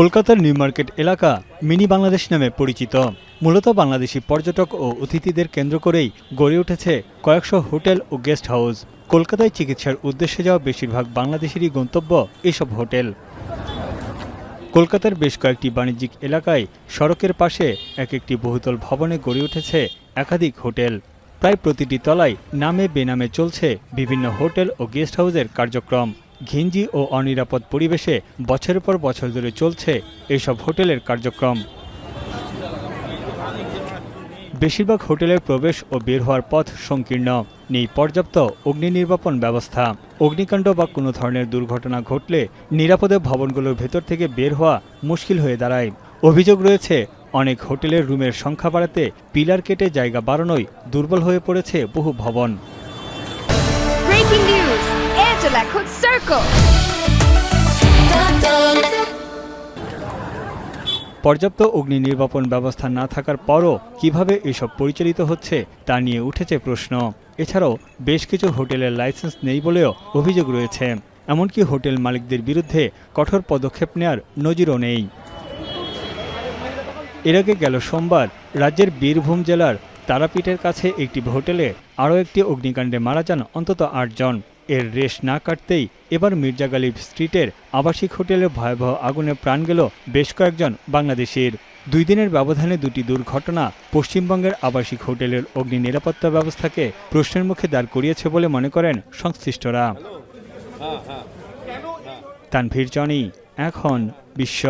কলকাতার new market এলাকা mini Bangladesh নামে পরিচিত। মূলত বাংলাদেশি পর্যটক ও অতিথিদের কেন্দ্র করেই গড়ে উঠেছে কয়েকশো হোটেল ও গেস্ট হাউস। কলকাতায় চিকিৎসার উদ্দেশ্যে যাওয়া বেশিরভাগ বাংলাদেশেরই গন্তব্য এসব হোটেল। কলকাতার বেশ কয়েকটি বাণিজ্যিক এলাকায় সড়কের পাশে এক একটি বহুতল ভবনে গড়ে উঠেছে একাধিক হোটেল। প্রায় প্রতিটি তলায় নামে বেনামে চলছে বিভিন্ন হোটেল ও গেস্ট হাউসের কার্যক্রম। ঘিঞ্জি ও অনিরাপদ পরিবেশে বছরের পর বছর ধরে চলছে এসব হোটেলের কার্যক্রম। বেশিরভাগ হোটেলের প্রবেশ ও বের হওয়ার পথ সংকীর্ণ, নেই পর্যাপ্ত অগ্নি নির্বাপন ব্যবস্থা। অগ্নিকাণ্ড বা কোনো ধরনের দুর্ঘটনা ঘটলে নিরাপদে ভবনগুলোর ভেতর থেকে বের হওয়া মুশকিল হয়ে দাঁড়ায়। অভিযোগ রয়েছে, অনেক হোটেলের রুমের সংখ্যা বাড়াতে পিলার কেটে জায়গা বাড়ানোয় দুর্বল হয়ে পড়েছে বহু ভবন। Breaking news, Airtel এখন Circle। পর্যাপ্ত অগ্নি নির্বাপন ব্যবস্থা না থাকার পরও কিভাবে এসব পরিচালিত হচ্ছে তা নিয়ে উঠেছে প্রশ্ন। এছাড়াও বেশ কিছু হোটেলের লাইসেন্স নেই বলেও অভিযোগ রয়েছে। এমনকি হোটেল মালিকদের বিরুদ্ধে কঠোর পদক্ষেপ নেওয়ার নজিরও নেই। এর আগে গেল সোমবার রাজ্যের বীরভূম জেলার তারাপীঠের কাছে একটি হোটেলে আরও একটি অগ্নিকাণ্ডে মারা যান অন্তত ৮ জন। এর রেশ না কাটতেই এবার মির্জা গালিব স্ট্রিটের আবাসিক হোটেলে ভয়াবহ আগুনে প্রাণ গেল বেশ কয়েকজন বাংলাদেশির। 2 দিনের ব্যবধানে দুটি দুর্ঘটনা পশ্চিমবঙ্গের আবাসিক হোটেলের অগ্নি নিরাপত্তা ব্যবস্থাকে প্রশ্নের মুখে দাঁড় করিয়েছে বলে মনে করেন সংশ্লিষ্টরা। তানভীর জনি, এখন বিশ্ব।